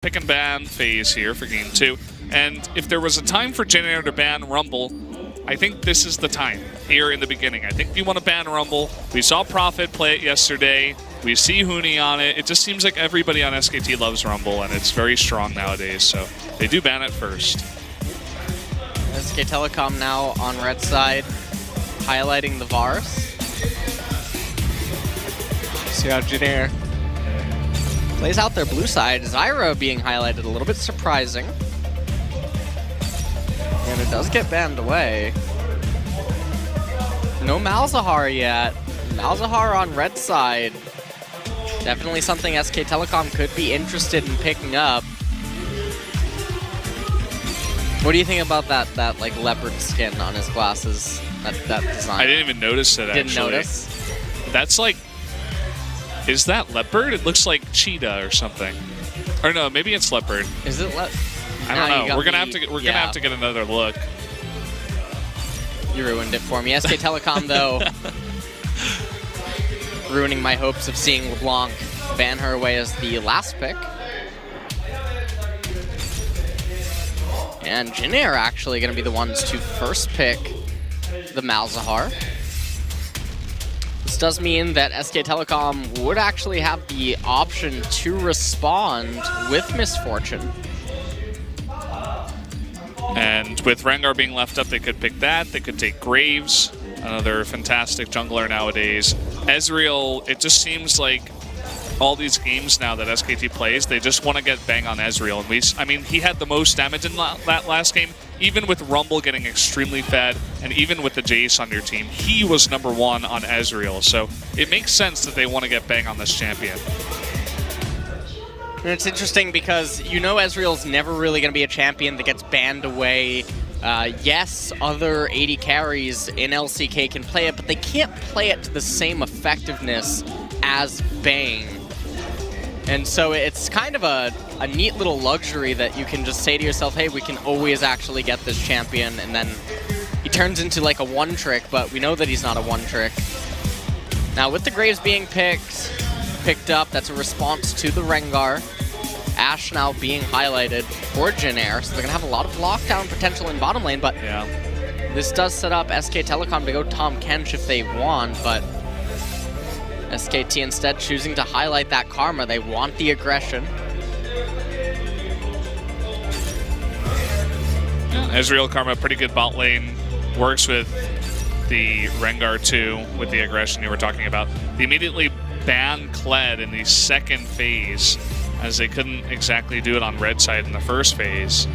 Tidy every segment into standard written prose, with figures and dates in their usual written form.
pick and ban phase here for game 2. And if there was a time for Jenner to ban Rumble, I think this is the time here in the beginning. I think you want to ban Rumble. We saw Profit play it yesterday. We see Huni on it. It just seems like everybody on SKT loves Rumble, and it's very strong nowadays. So they do ban it first. SK Telecom now on red side, highlighting the Vars. See how Jenner plays out their blue side. Zyra being highlighted, a little bit surprising. And it does get banned away. No Malzahar yet. Malzahar on red side. Definitely something SK Telecom could be interested in picking up. What do you think about that like leopard skin on his glasses? That design. I didn't even notice it, actually. Didn't notice? That's like... Is that leopard? It looks like cheetah or something. Or no, maybe it's leopard. Is it I don't know. We're gonna have to get another look. You ruined it for me. SK Telecom though, ruining my hopes of seeing LeBlanc ban her away as the last pick. And Jenner actually going to be the ones to first pick the Malzahar. This does mean that SK Telecom would actually have the option to respond with Misfortune. And with Rengar being left up, they could pick that. They could take Graves, another fantastic jungler nowadays. Ezreal, it just seems like all these games now that SKT plays, they just want to get bang on Ezreal. And I mean, he had the most damage in that last game. Even with Rumble getting extremely fed, and even with the Jace on your team, he was #1 on Ezreal. So it makes sense that they want to get bang on this champion. And it's interesting because you know Ezreal's never really going to be a champion that gets banned away. Yes, other AD carries in LCK can play it, but they can't play it to the same effectiveness as Bang. And so it's kind of a neat little luxury that you can just say to yourself, hey, we can always actually get this champion, and then he turns into like a one-trick, but we know that he's not a one-trick. Now with the Graves being picked up, that's a response to the Rengar. Ashe now being highlighted for Jenner, so they're going to have a lot of lockdown potential in bottom lane, but yeah, this does set up SK Telecom to go Tahm Kench if they want, but SKT instead choosing to highlight that Karma. They want the aggression. Yeah, Ezreal Karma, pretty good bot lane. Works with the Rengar too, with the aggression you were talking about. They immediately banned Kled in the second phase, as they couldn't exactly do it on red side in the first phase.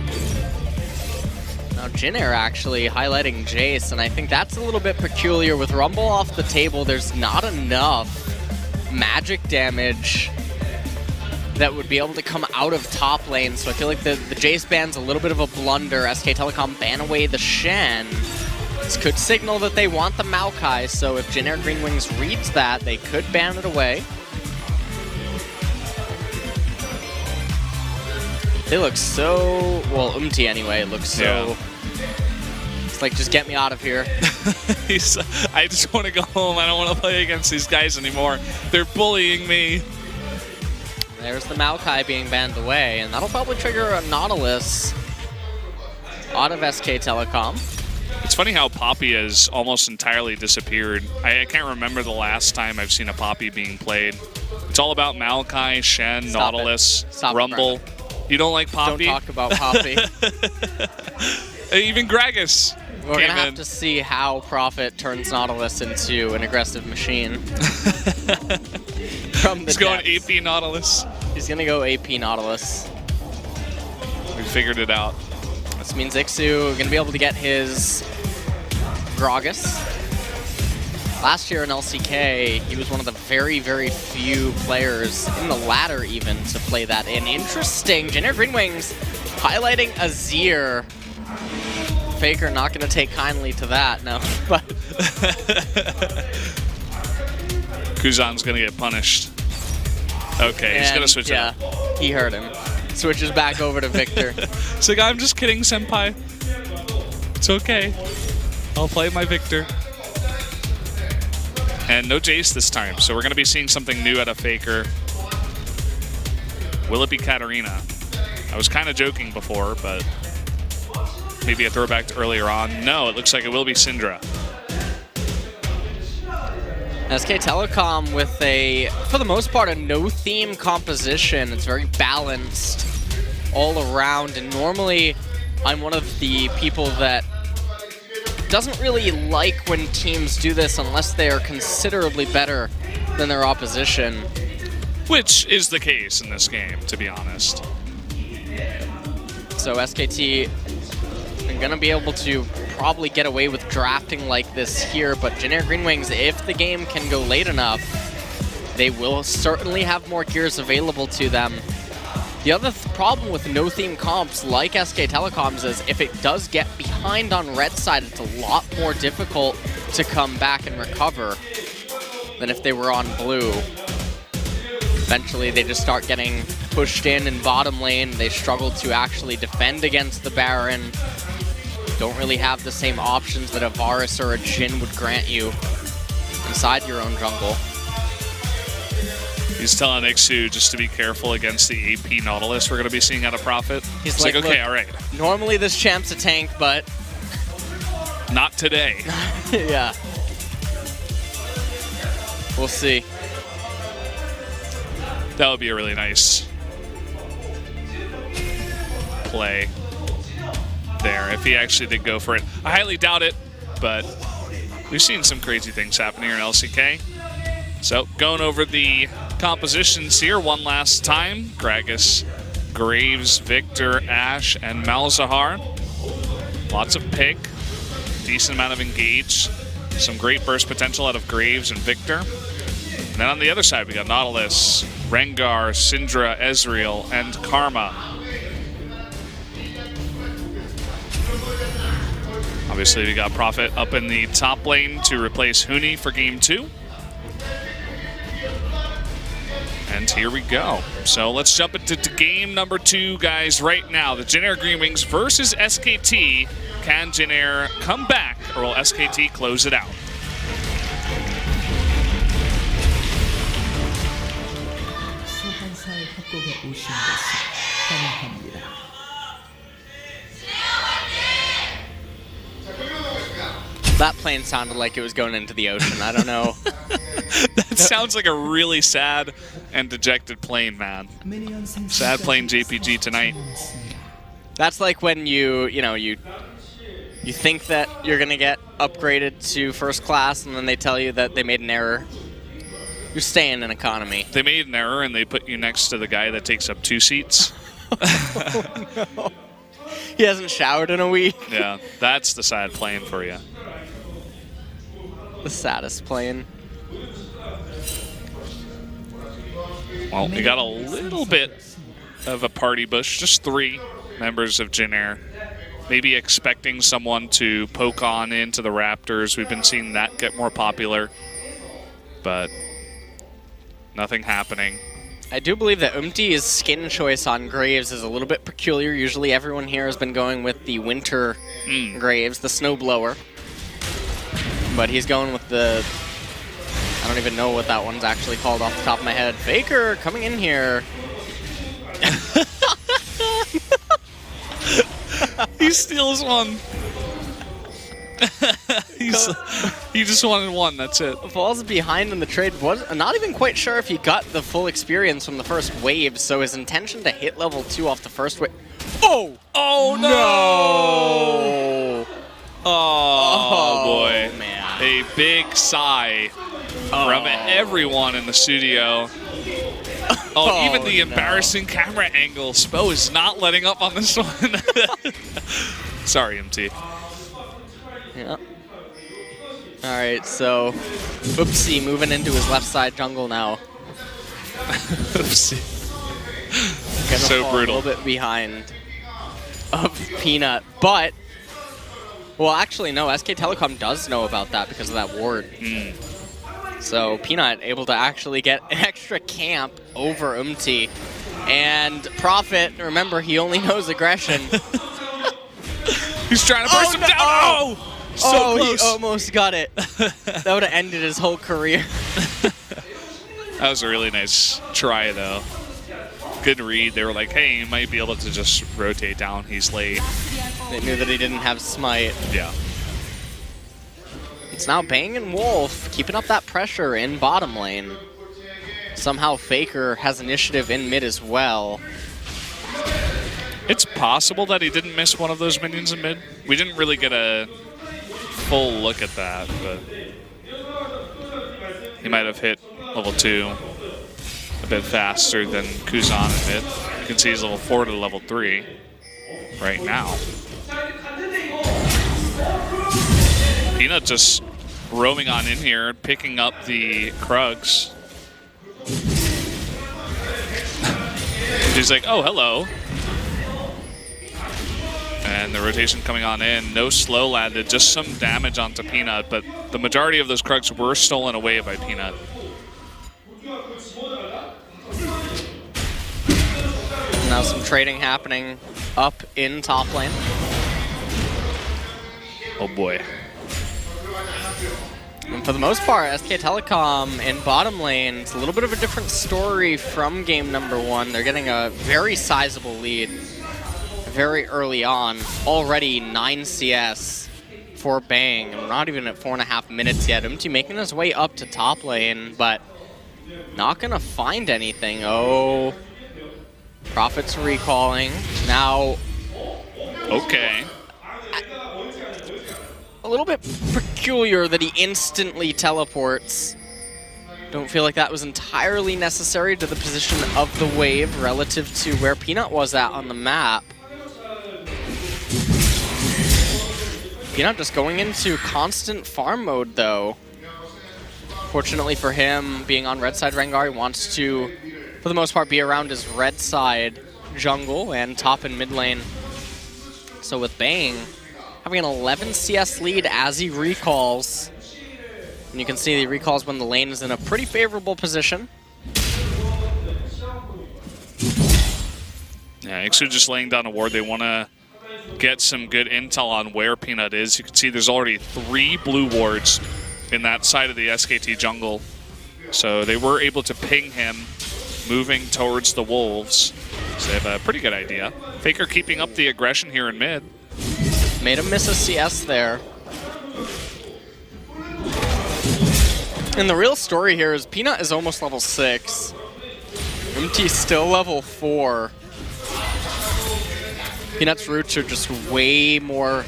Now Jenner actually highlighting Jace, and I think that's a little bit peculiar. With Rumble off the table, there's not enough magic damage that would be able to come out of top lane, so I feel like the Jace ban's a little bit of a blunder. SK Telecom ban away the Shen. This could signal that they want the Maokai, so if Jenner Greenwings reads that, they could ban it away. They look so, well, Umti anyway, looks so, yeah. It's like, just get me out of here. I just want to go home. I don't want to play against these guys anymore. They're bullying me. There's the Maokai being banned away, and that'll probably trigger a Nautilus out of SK Telecom. It's funny how Poppy has almost entirely disappeared. I can't remember the last time I've seen a Poppy being played. It's all about Maokai, Shen, Nautilus, Rumble. You don't like Poppy? Don't talk about Poppy. Even Gragas. We're going to have to see how Profit turns Nautilus into an aggressive machine. He's going AP Nautilus. He's going to go AP Nautilus. We figured it out. This means Ixu going to be able to get his Gragas. Last year in LCK, he was one of the very, very few players in the ladder even to play that in. Interesting. Jenner Greenwings highlighting Azir. Faker not going to take kindly to that, no. But Kuzan's going to get punished. Okay, he's going to switch out. Yeah, he heard him. Switches back over to Victor. It's like, I'm just kidding, Senpai. It's okay. I'll play my Victor. And no Jace this time, so we're going to be seeing something new out of Faker. Will it be Katarina? I was kind of joking before, but maybe a throwback to earlier on. No, it looks like it will be Syndra. SK Telecom with a, for the most part, a no-theme composition. It's very balanced all around, and normally I'm one of the people that doesn't really like when teams do this unless they are considerably better than their opposition. Which is the case in this game, to be honest. So SKT are going to be able to probably get away with drafting like this here, but generic Greenwings, if the game can go late enough, they will certainly have more gears available to them. The other problem with no-theme comps like SK Telecom's is if it does get behind on red side, it's a lot more difficult to come back and recover than if they were on blue. Eventually, they just start getting pushed in bottom lane. They struggle to actually defend against the Baron. Don't really have the same options that a Varus or a Jhin would grant you inside your own jungle. He's telling Ixu just to be careful against the AP Nautilus we're going to be seeing out of Profit. He's like, okay, all right. Normally this champ's a tank, but... not today. Yeah. We'll see. That would be a really nice play there if he actually did go for it. I highly doubt it, but we've seen some crazy things happen here in LCK. So going over the compositions here one last time. Gragas, Graves, Victor, Ashe, and Malzahar. Lots of pick, decent amount of engage, some great burst potential out of Graves and Victor. And then on the other side, we got Nautilus, Rengar, Syndra, Ezreal, and Karma. Obviously, we got Prophet up in the top lane to replace Huni for Game 2. And here we go. So let's jump into game number 2, guys, right now. The Jin Air Greenwings versus SKT. Can Jin Air come back, or will SKT close it out? That plane sounded like it was going into the ocean. I don't know. That sounds like a really sad and dejected plane, man. Sad plane JPG tonight. That's like when you think that you're gonna get upgraded to first class, and then they tell you that they made an error. You're staying in economy. They made an error, and they put you next to the guy that takes up 2 seats. Oh, no. He hasn't showered in a week. Yeah, that's the sad plane for you. The saddest plane. Well, we got a little bit of a party bush, just 3 members of Jin Air. Maybe expecting someone to poke on into the Raptors. We've been seeing that get more popular, but nothing happening. I do believe that Umti's skin choice on Graves is a little bit peculiar. Usually everyone here has been going with the winter Graves, the snowblower. But he's going with the... I don't even know what that one's actually called off the top of my head. Faker coming in here. He steals one. He just wanted 1, that's it. Falls behind in the trade. Not even quite sure if he got the full experience from the first wave, so his intention to hit level 2 off the first wave... Oh! Oh, no! Oh, boy. Man. A big sigh from everyone in the studio. Oh, even the embarrassing camera angle. Spo is not letting up on this one. Sorry, MT. Yeah. Alright, so Oopsie moving into his left side jungle now. Oopsie. Gonna So fall brutal. A little bit behind of Peanut, but... Well, actually, no, SK Telecom does know about that because of that ward. So Peanut able to actually get an extra camp over Umti. And Prophet, remember, he only knows aggression. He's trying to burst him down. Oh! So close. He almost got it. That would have ended his whole career. That was a really nice try, though. good read. They were like, hey, you might be able to just rotate down. He's late. They knew that he didn't have smite. Yeah. It's now Bang and Wolf keeping up that pressure in bottom lane. Somehow Faker has initiative in mid as well. It's possible that he didn't miss one of those minions in mid. We didn't really get a full look at that, but he might have hit level 2 a bit faster than Kuzan in mid. You can see he's level 4 to level 3 right now. Peanut just roaming on in here, picking up the Krugs. He's like, oh, hello. And the rotation coming on in. No slow landed, just some damage onto Peanut, but the majority of those Krugs were stolen away by Peanut. Now some trading happening up in top lane. Oh boy. And for the most part, SK Telecom in bottom lane, it's a little bit of a different story from game number 1. They're getting a very sizable lead very early on. Already 9 CS for Bang. And we're not even at 4.5 minutes yet. MT making his way up to top lane, but not gonna find anything. Oh, Prophet's recalling. Now, okay. A little bit peculiar that he instantly teleports. Don't feel like that was entirely necessary to the position of the wave relative to where Peanut was at on the map. Peanut just going into constant farm mode though. Fortunately for him, being on red side Rengar, he wants to, for the most part, be around his red side jungle and top and mid lane. So with Bang having an 11 CS lead as he recalls. And you can see he recalls when the lane is in a pretty favorable position. Yeah, Ixu just laying down a ward. They want to get some good intel on where Peanut is. You can see there's already 3 blue wards in that side of the SKT jungle. So they were able to ping him moving towards the Wolves. So they have a pretty good idea. Faker keeping up the aggression here in mid. Made him miss a CS there. And the real story here is Peanut is almost level 6. MT still level 4. Peanut's roots are just way more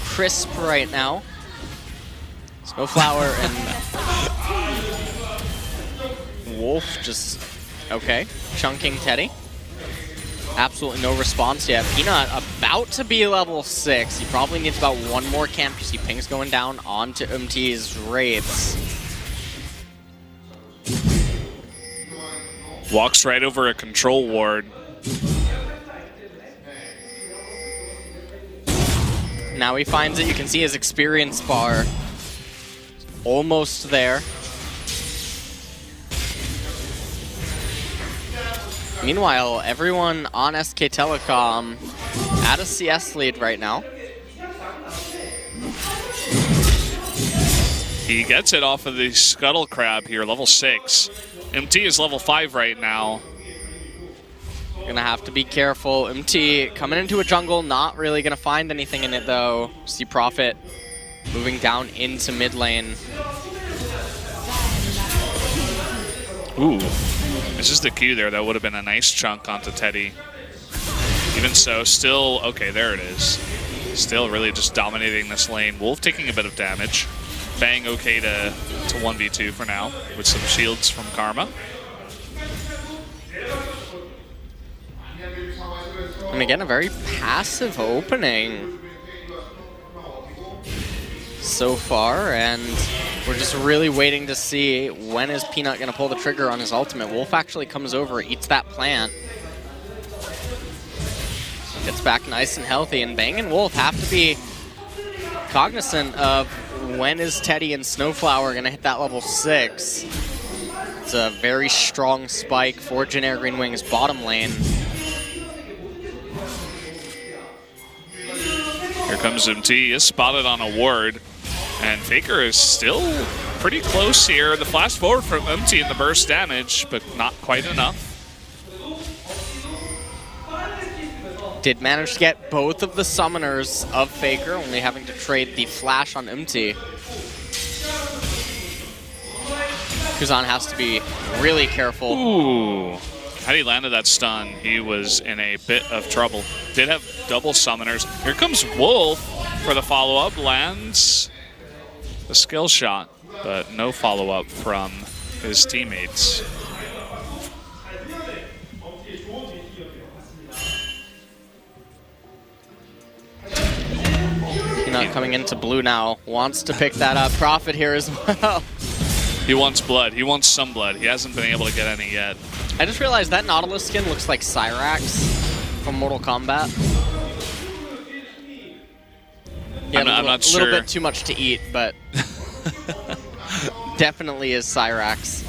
crisp right now. Snowflower and Wolf just, okay, chunking Teddy. Absolutely no response yet. Peanut about to be level 6. He probably needs about 1 more camp. You see pings going down onto MT's Wraiths. Walks right over a control ward. Now he finds it. You can see his experience bar almost there. Meanwhile, everyone on SK Telecom at a CS lead right now. He gets it off of the Scuttle Crab here, level 6. MT is level 5 right now. Gonna have to be careful. MT coming into a jungle, not really gonna find anything in it though. See Prophet moving down into mid lane. Ooh, misses the Q there. That would have been a nice chunk onto Teddy. Even so, still, okay, there it is. Still really just dominating this lane. Wolf taking a bit of damage. Bang okay to 1v2 for now with some shields from Karma. And again, a very passive opening so far, and we're just really waiting to see when is Peanut going to pull the trigger on his ultimate. Wolf actually comes over, eats that plant, gets back nice and healthy, and Bang and Wolf have to be cognizant of when is Teddy and Snowflower going to hit that level 6. It's a very strong spike for generic Greenwings bottom lane. Here comes MT, is spotted on a ward, and Faker is still pretty close here. The flash forward from MT and the burst damage, but not quite enough. Did manage to get both of the summoners of Faker, only having to trade the flash on MT. Kuzan has to be really careful. Ooh. Had he landed that stun, he was in a bit of trouble. Did have double summoners. Here comes Wolf for the follow-up. Lands the skill shot, but no follow-up from his teammates. Peanut coming into blue now. Wants to pick that up. Prophet here as well. He wants blood. He wants some blood. He hasn't been able to get any yet. I just realized that Nautilus skin looks like Cyrax from Mortal Kombat. Yeah, I'm not sure. A little bit too much to eat, but definitely is Cyrax.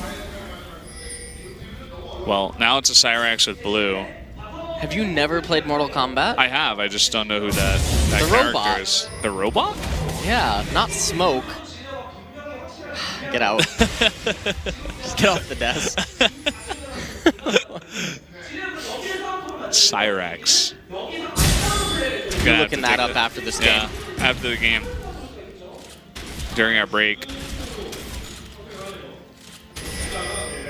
Well, now it's a Cyrax with blue. Have you never played Mortal Kombat? I have. I just don't know who that The character robot. is. The robot? Yeah, not Smoke. Get out. Just get off the desk. Cyrax. You're looking that up after this game. Yeah, after the game. During our break.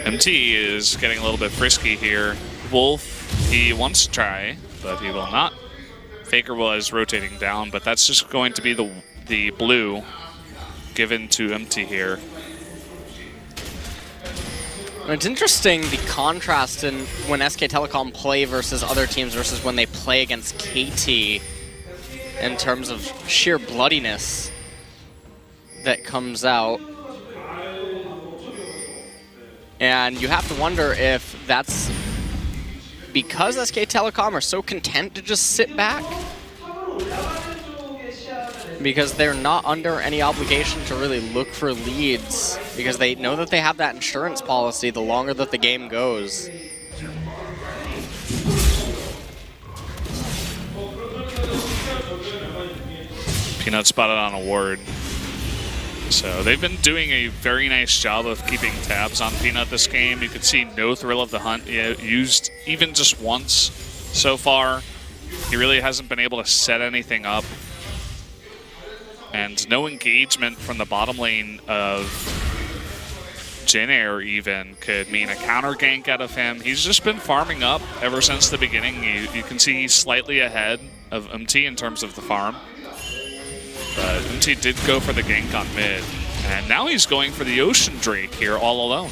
MT is getting a little bit frisky here. Wolf, he wants to try, but he will not. Faker was rotating down, but that's just going to be the blue given to MT here. It's interesting the contrast in when SK Telecom play versus other teams versus when they play against KT in terms of sheer bloodiness that comes out. And you have to wonder if that's because SK Telecom are so content to just sit back, because they're not under any obligation to really look for leads, because they know that they have that insurance policy the longer that the game goes. Peanut spotted on a ward. So they've been doing a very nice job of keeping tabs on Peanut this game. You can see no Thrill of the Hunt used even just once so far. He really hasn't been able to set anything up. And no engagement from the bottom lane of Jin Air even could mean a counter gank out of him. He's just been farming up ever since the beginning. You can see he's slightly ahead of MT in terms of the farm. But MT did go for the gank on mid. And now he's going for the Ocean Drake here all alone.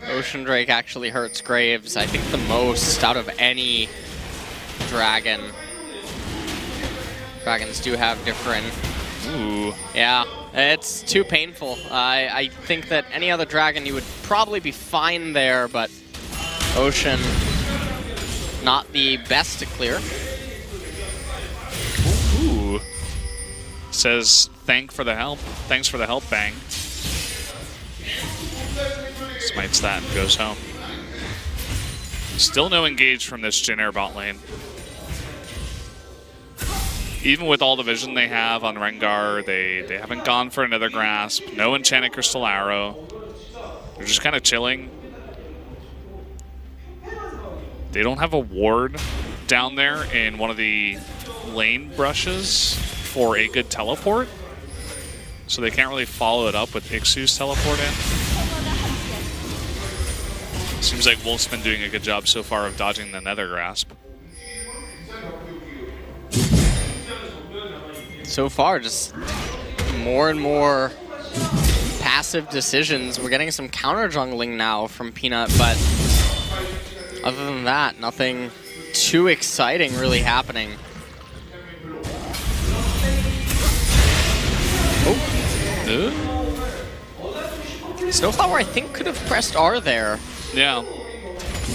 Ocean Drake actually hurts Graves, I think, the most out of any dragon. Dragons do have different... Ooh. Yeah, it's too painful. I think that any other dragon, you would probably be fine there, but Ocean, not the best to clear. Ooh. Says, thanks for the help, bang. Smites that and goes home. Still no engage from this Jin Air bot lane. Even with all the vision they have on Rengar, they haven't gone for another grasp. No Enchanted Crystal Arrow. They're just kind of chilling. They don't have a ward down there in one of the lane brushes for a good teleport. So they can't really follow it up with Ixu's teleport in. Seems like Wolf's been doing a good job so far of dodging the Nether Grasp. So far, just more and more passive decisions. We're getting some counter jungling now from Peanut, but other than that, nothing too exciting really happening. Snowflower, I think, could have pressed R there. Yeah.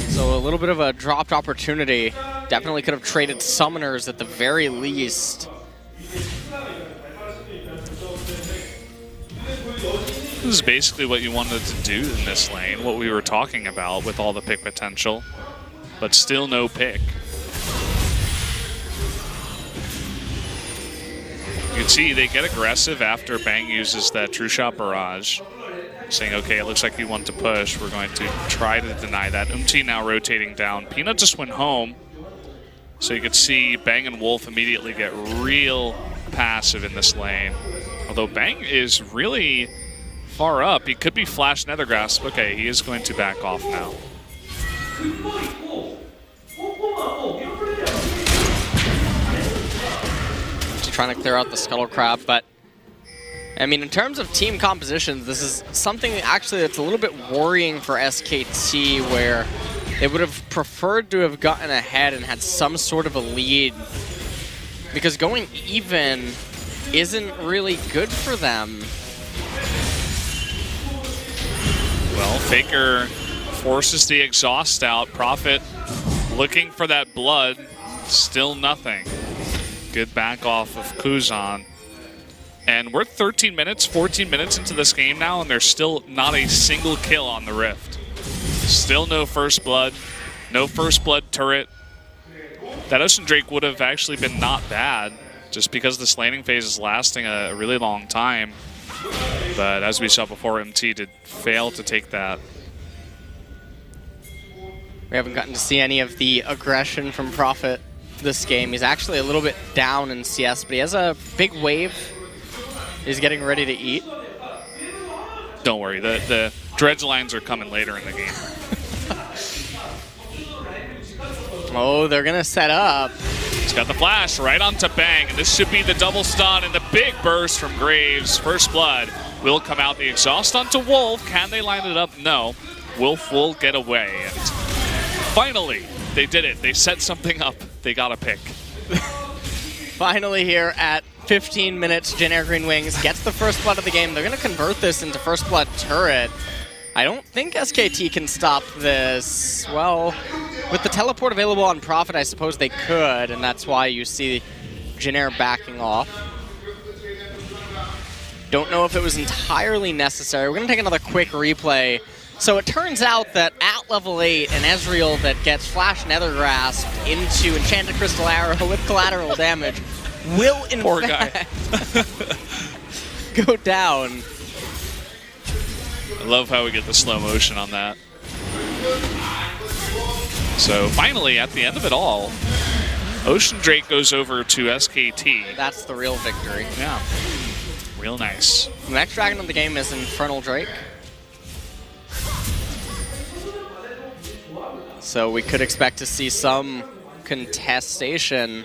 So a little bit of a dropped opportunity. Definitely could have traded summoners at the very least. This is basically what you wanted to do in this lane, what we were talking about with all the pick potential, but still no pick. You can see they get aggressive after Bang uses that True Shot Barrage. saying, okay, it looks like you want to push. We're going to try to deny that. now rotating down. Peanut just went home. So you could see Bang and Wolf immediately get real passive in this lane. Although Bang is really far up. He could be Flash Nethergrasp. Okay, he is going to back off now. Just trying to clear out the Scuttle Crab, but I mean, in terms of team compositions, this is something actually that's a little bit worrying for SKT, where they would have preferred to have gotten ahead and had some sort of a lead, because going even isn't really good for them. Well, Faker forces the exhaust out. Prophet looking for that blood. Still nothing. Good back off of Kuzan. And we're 13 minutes, 14 minutes into this game now, and there's still not a single kill on the Rift. Still no first blood. No first blood turret. That Ocean Drake would have actually been not bad, just because this laning phase is lasting a really long time. But as we saw before, MT did fail to take that. We haven't gotten to see any of the aggression from Prophet this game. He's actually a little bit down in CS, but he has a big wave. He's getting ready to eat. Don't worry, the dredge lines are coming later in the game. Oh, they're gonna set up. He's got the flash right onto Bang, and this should be the double stun and the big burst from Graves. First blood will come out. The exhaust onto Wolf. Can they line it up? No. Wolf will get away. And finally, they did it. They set something up. They got a pick. Finally here at 15 minutes, Jin Air Greenwings gets the first blood of the game. They're going to convert this into first blood turret. I don't think SKT can stop this. Well, with the teleport available on Prophet, I suppose they could, and that's why you see Jin Air backing off. Don't know if it was entirely necessary. We're going to take another quick replay. So it turns out that at level 8, an Ezreal that gets Flash Nethergrasp into Enchanted Crystal Arrow with collateral damage will in fact go down. I love how we get the slow motion on that. So finally, at the end of it all, Ocean Drake goes over to SKT. That's the real victory. Yeah, real nice. The next dragon of the game is Infernal Drake. So we could expect to see some contestation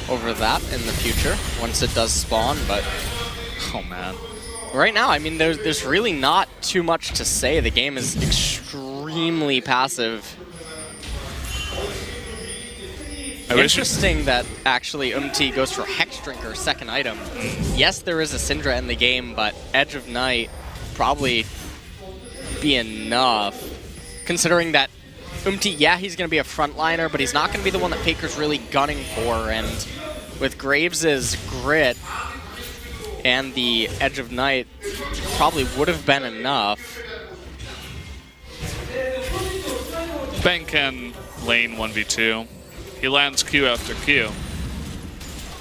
over that in the future once it does spawn, but oh man. Right now, I mean, there's really not too much to say. The game is extremely passive. Interesting that actually goes for Hex Drinker, second item. Yes, there is a Syndra in the game, but Edge of Night probably be enough. Considering that yeah, he's going to be a frontliner, but he's not going to be the one that Faker's really gunning for. And with Graves' grit and the Edge of Night, probably would have been enough. Bang can lane 1v2. He lands Q after Q.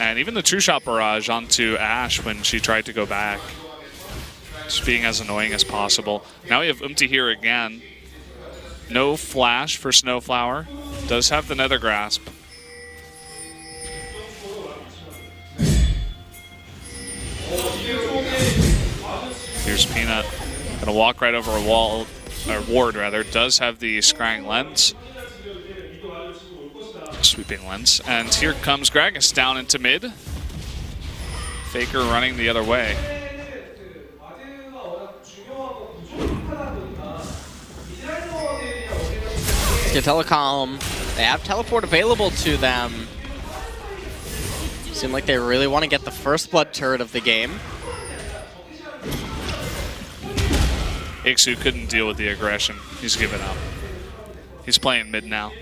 And even the True Shot barrage onto Ashe when she tried to go back. Just being as annoying as possible. Now we have here again. No flash for Snowflower. Does have the Nether Grasp. Here's Peanut. Gonna walk right over a wall, or ward rather. Does have the Scrying Lens. Sweeping Lens. And here comes Gragas down into mid. Faker running the other way. Telecom, they have teleport available to them. Seem like they really want to get the first blood turret of the game. Ixu couldn't deal with the aggression. He's given up. He's playing mid now.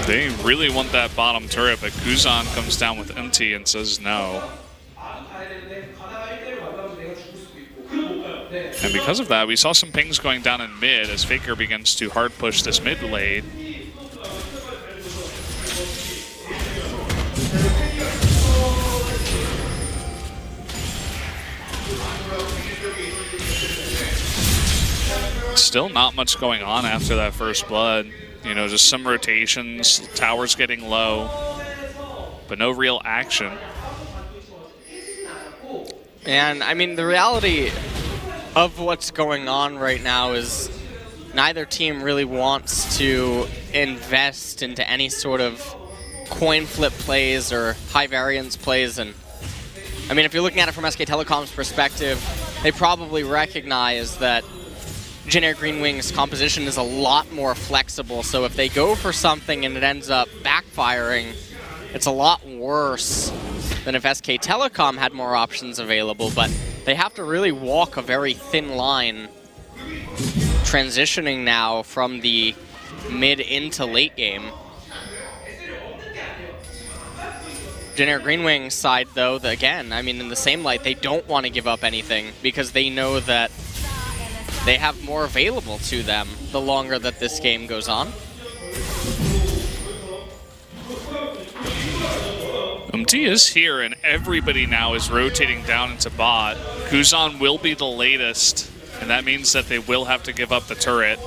They really want that bottom turret, but Kuzan comes down with empty and says no. And because of that, we saw some pings going down in mid as Faker begins to hard push this mid lane. Still not much going on after that first blood. You know, just some rotations, towers getting low, but no real action. And I mean, the reality of what's going on right now is neither team really wants to invest into any sort of coin flip plays or high variance plays. And I mean, if you're looking at it from SK Telecom's perspective, they probably recognize that generic Greenwings composition is a lot more flexible. So if they go for something and it ends up backfiring, it's a lot worse than if SK Telecom had more options available. But they have to really walk a very thin line transitioning now from the mid into late game. Generic Greenwings side, though, again, I mean, in the same light, they don't want to give up anything because they know that they have more available to them the longer that this game goes on. T is here, and everybody now is rotating down into bot. Kuzan will be the latest, and that means that they will have to give up the turret.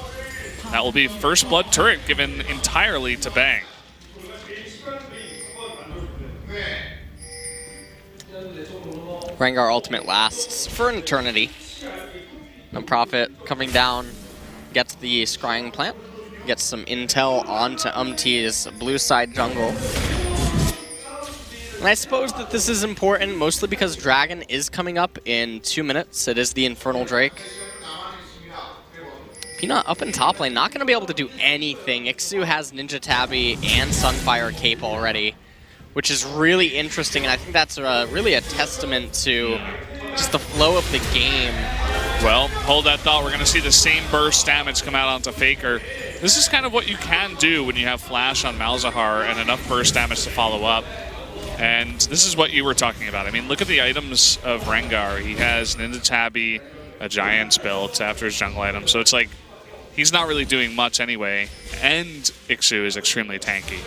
That will be first blood turret given entirely to Bang. Rengar ultimate lasts for an eternity. No Prophet coming down, gets the scrying plant, gets some intel onto T's blue side jungle. And I suppose that this is important mostly because Dragon is coming up in 2 minutes. It is the Infernal Drake. Peanut up in top lane, not going to be able to do anything. Ixu has Ninja Tabby and Sunfire Cape already, which is really interesting, and I think that's really a testament to just the flow of the game. Well, hold that thought. We're going to see the same burst damage come out onto Faker. This is kind of what you can do when you have Flash on Malzahar and enough burst damage to follow up. And this is what you were talking about. I mean, look at the items of Rengar. He has Ninja Tabby, a Giant's built after his jungle item. So it's like, he's not really doing much anyway. And Ixu is extremely tanky.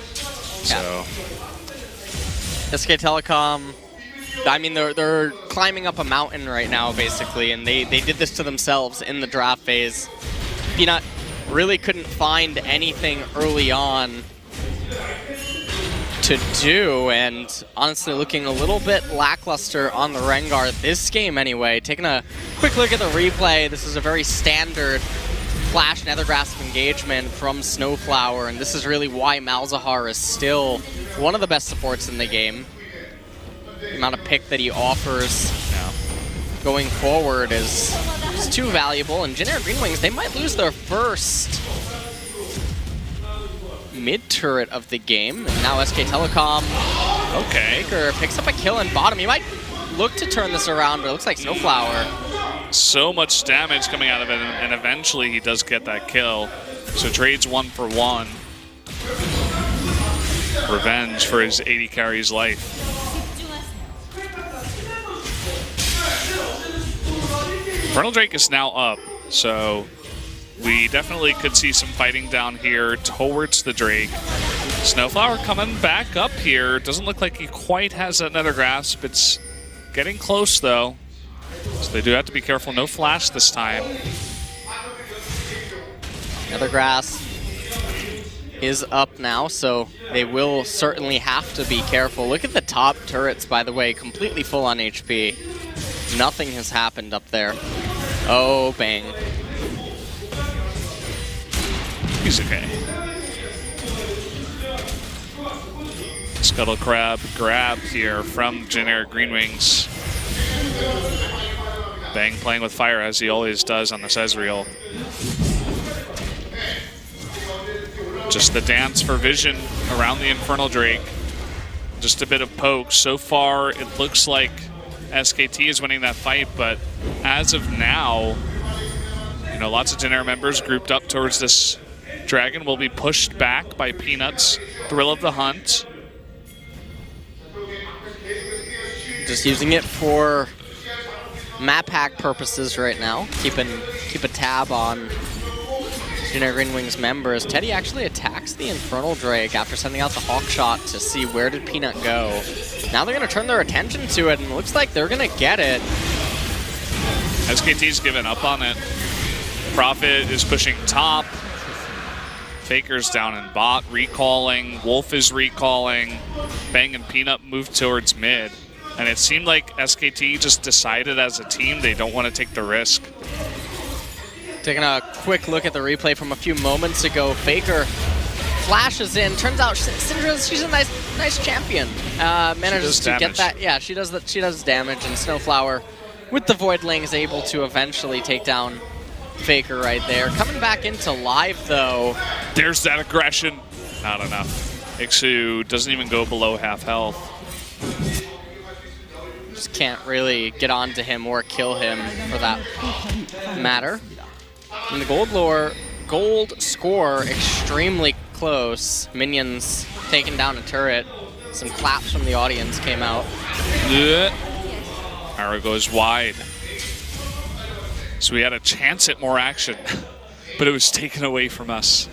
So... SK Telecom, I mean, they're climbing up a mountain right now, basically, and they did this to themselves in the draft phase. Peanut really couldn't find anything early on to do, and honestly looking a little bit lackluster on the Rengar this game anyway. Taking a quick look at the replay, this is a very standard Flash Nether Grasp engagement from Snowflower, and this is really why Malzahar is still one of the best supports in the game. The amount of pick that he offers going forward is too valuable, and generic Greenwings, they might lose their first mid-turret of the game. And now SK Telecom, Faker picks up a kill in bottom. He might look to turn this around, but it looks like Snowflower. So much damage coming out of it, and eventually he does get that kill. So trades 1 for 1. Revenge for his 80 carries life. Infernal Drake is now up, so we definitely could see some fighting down here towards the Drake. Snowflower coming back up here. Doesn't look like he quite has that Nether Grasp. It's getting close, though. So they do have to be careful. No flash this time. Nether Grasp is up now, so they will certainly have to be careful. Look at the top turrets, by the way, completely full on HP. Nothing has happened up there. Oh, Bang. He's okay. Scuttle Crab grab here from generic Greenwings. Bang playing with fire as he always does on this Ezreal. Just the dance for vision around the Infernal Drake. Just a bit of poke. So far, it looks like SKT is winning that fight, but as of now, you know, lots of generic members grouped up towards this dragon will be pushed back by Peanut's Thrill of the Hunt. Just using it for map hack purposes right now. Keep a tab on generic Greenwings members. Teddy actually attacks the Infernal Drake after sending out the Hawk Shot to see where did Peanut go. Now they're going to turn their attention to it, and it looks like they're going to get it. SKT's given up on it. Prophet is pushing top. Faker's down in bot, recalling. Wolf is recalling. Bang and Peanut move towards mid. And it seemed like SKT just decided as a team they don't want to take the risk. Taking a quick look at the replay from a few moments ago, Faker flashes in. Turns out Syndra, she's a nice champion. Manages to get that. Yeah, she does damage, and Snowflower with the Voidling is able to eventually take down Faker right there. Coming back into live though. There's that aggression. Not enough. Ixu doesn't even go below half health. Just can't really get onto him or kill him for that matter. And the gold score extremely close. Minions taking down a turret. Some claps from the audience came out. Arrow goes wide. So we had a chance at more action, but it was taken away from us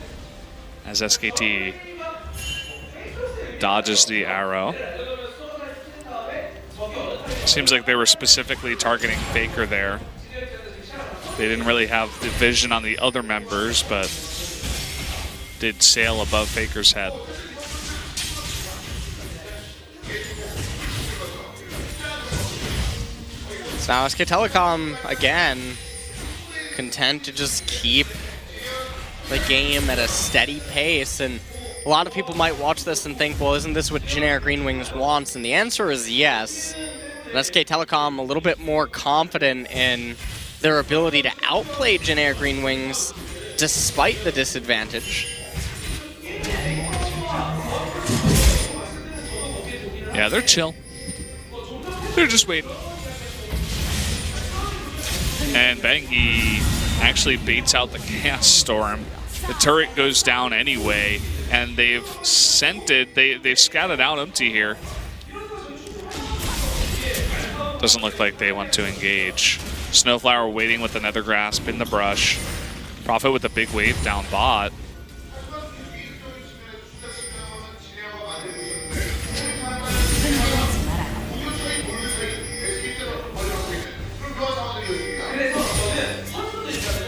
as SKT dodges the arrow. Seems like they were specifically targeting Faker there. They didn't really have the vision on the other members, but did sail above Faker's head. So now SK Telecom, again, content to just keep the game at a steady pace. And a lot of people might watch this and think, well, isn't this what generic Greenwings wants? And the answer is yes. And SK Telecom a little bit more confident in their ability to outplay generic Greenwings despite the disadvantage. Yeah, they're chill. They're just waiting. And Bang, he actually baits out the Chaos Storm. The turret goes down anyway, and they've they've scouted out empty here. Doesn't look like they want to engage. Snowflower waiting with another grasp in the brush. Prophet with a big wave down bot.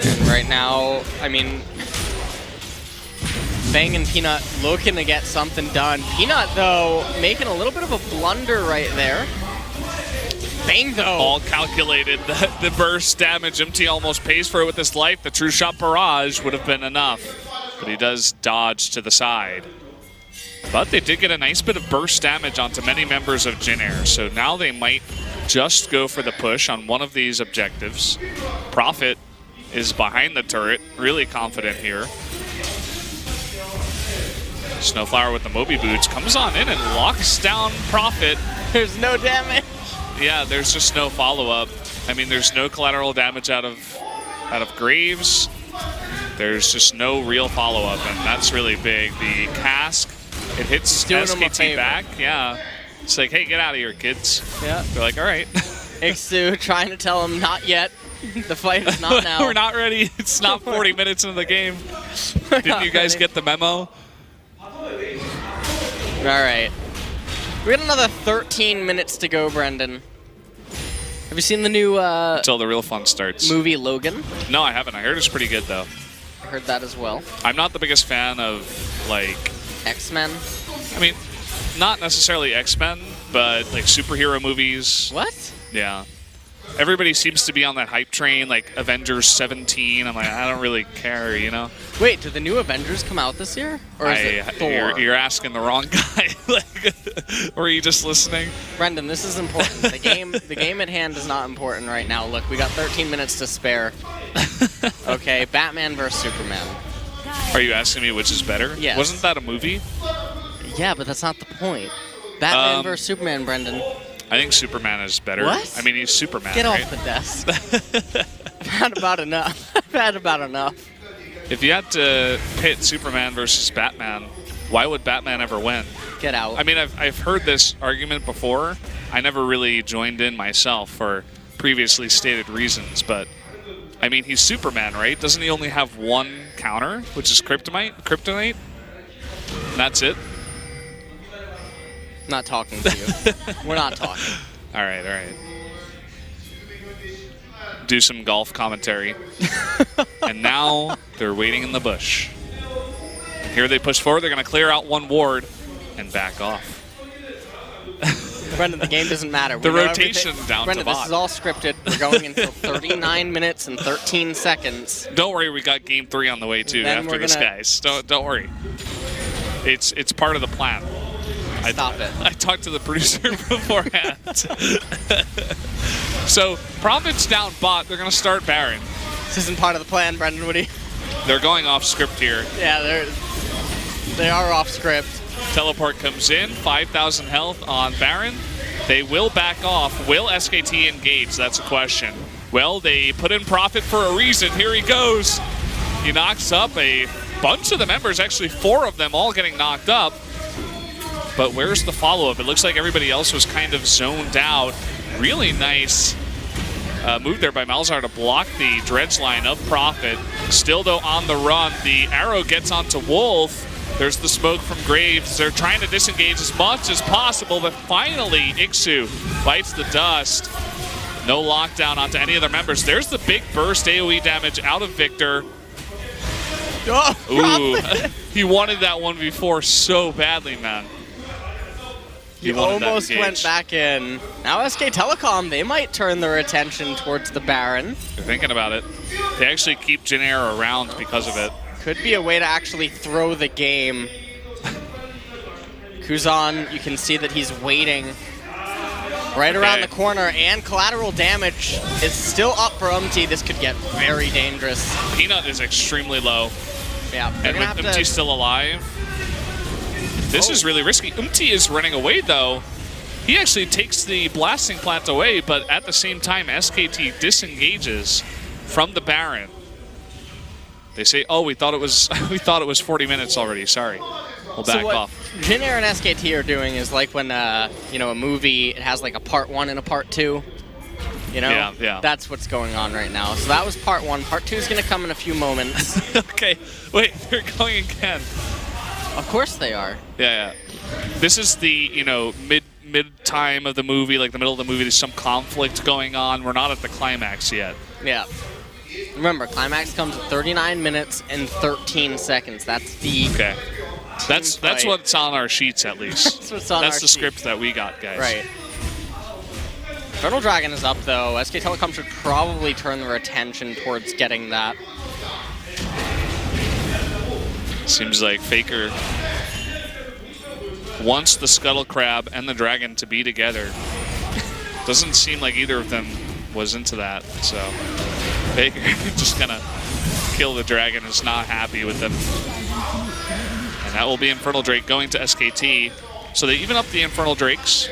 And right now, I mean, Bang and Peanut looking to get something done. Peanut, though, making a little bit of a blunder right there. Bang, though. All calculated. The burst damage. MT almost pays for it with his life. The True Shot Barrage would have been enough. But he does dodge to the side. But they did get a nice bit of burst damage onto many members of Jin Air. So now they might just go for the push on one of these objectives. Prophet is behind the turret. Really confident here. Snowflower with the Moby Boots comes on in and locks down Prophet. There's no damage. Yeah, there's just no follow-up. I mean, there's no collateral damage out of Graves. There's just no real follow-up, and that's really big. The cask, it hits SKT back. Yeah. It's like, hey, get out of here, kids. Yeah. They're like, all right. Ixu trying to tell him, not yet. The fight is not now. We're not ready. It's not 40 minutes into the game. Didn't you guys get the memo? All right. We got another 13 minutes to go, Brendan. Have you seen the new Until the real fun starts. movie Logan? No, I haven't. I heard it's pretty good, though. I heard that as well. I'm not the biggest fan of, like... X-Men? I mean, not necessarily X-Men, but, like, superhero movies. What? Yeah. Everybody seems to be on that hype train, like Avengers 17. I'm like, I don't really care, you know? Wait, do the new Avengers come out this year? Or is it Thor? You're asking the wrong guy. Like, or are you just listening? Brendan, this is important. The game at hand is not important right now. Look, we got 13 minutes to spare. Okay, Batman versus Superman. Are you asking me which is better? Yes. Wasn't that a movie? Yeah, but that's not the point. Batman versus Superman, Brendan. I think Superman is better. What? I mean, he's Superman, Get right? off the desk. I've had about enough. I've had about enough. If you had to pit Superman versus Batman, why would Batman ever win? Get out. I mean, I've heard this argument before. I never really joined in myself for previously stated reasons, but I mean, he's Superman, right? Doesn't he only have one counter, which is kryptonite? And that's it? I'm not talking to you. We're not talking. All right. do some golf commentary. And now they're waiting in the bush. And here they push forward. They're going to clear out one ward and back off. Brendan, the game doesn't matter. The rotation down Brendan, to bot. this is all scripted. We're going until 39 minutes and 13 seconds. Don't worry, we got game 3 on the way too after this, guys. Don't worry. It's part of the plan. Stop it. I talked to the producer beforehand. So, Prophet's down bot. They're going to start Baron. This isn't part of the plan, Brendan Woody. They're going off script here. Yeah, they are off script. Teleport comes in, 5,000 health on Baron. They will back off. Will SKT engage? That's a question. Well, they put in Prophet for a reason. Here he goes. He knocks up a bunch of the members, actually 4 of them all getting knocked up. But where's the follow-up? It looks like everybody else was kind of zoned out. Really nice move there by Malzahar to block the dredge line of Prophet. Still, though, on the run. The arrow gets onto Wolf. There's the smoke from Graves. They're trying to disengage as much as possible, but finally, Ixu bites the dust. No lockdown onto any of their members. There's the big burst AoE damage out of Victor. Oh, ooh, he wanted that one before so badly, man. He almost went back in. Now SK Telecom, they might turn their attention towards the Baron. They're thinking about it. They actually keep Jin Air around because of it. Could be a way to actually throw the game. Kuzan, you can see that he's waiting right around the corner, and collateral damage is still up for Umti. This could get very dangerous. Peanut is extremely low. Yeah, and with Umti still alive, this is really risky. Umti is running away, though. He actually takes the blasting plant away, but at the same time, SKT disengages from the Baron. They say, "Oh, we thought it was 40 minutes already. Sorry, we'll back off." Jin Air and SKT are doing is like when you know, a movie, it has like a part 1 and a part 2. You know, yeah. That's what's going on right now. So that was part 1. Part 2 is going to come in a few moments. Okay, wait, they're going again. Of course they are. Yeah. This is the mid time of the movie, like the middle of the movie. There's some conflict going on. We're not at the climax yet. Yeah. Remember, climax comes at 39 minutes and 13 seconds. That's the That's what's on our sheets, at least. That's what's on our That's the script that we got, guys. Right. Infernal Dragon is up, though. SK Telecom should probably turn their attention towards getting that. Seems like Faker wants the Scuttle Crab and the Dragon to be together. Doesn't seem like either of them was into that, so Faker just gonna kill the Dragon, is not happy with them. And that will be Infernal Drake going to SKT. So they even up the Infernal Drakes.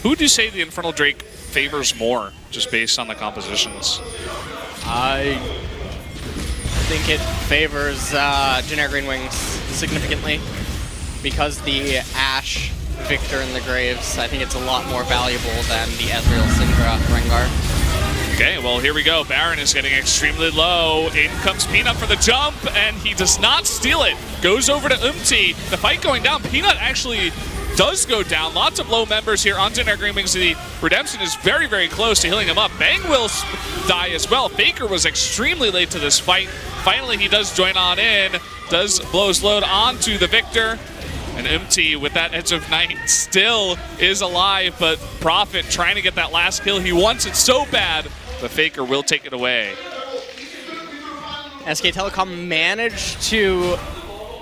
Who would you say the Infernal Drake favors more, just based on the compositions? I think it favors Jin Air Greenwings significantly, because the Ashe, Victor, and the Graves, I think it's a lot more valuable than the Ezreal, Syndra, Rengar. Okay, well, here we go. Baron is getting extremely low. In comes Peanut for the jump, and he does not steal it. Goes over to Umti. The fight going down. Peanut actually does go down. Lots of low members here on Jin Air Greenwings. The Redemption is very, very close to healing him up. Bang will die as well. Faker was extremely late to this fight. Finally, he does join on in. Does blow his load onto the Victor. And Umti, with that Edge of Night, still is alive, but Prophet trying to get that last kill. He wants it so bad. The Faker will take it away. SK Telecom managed to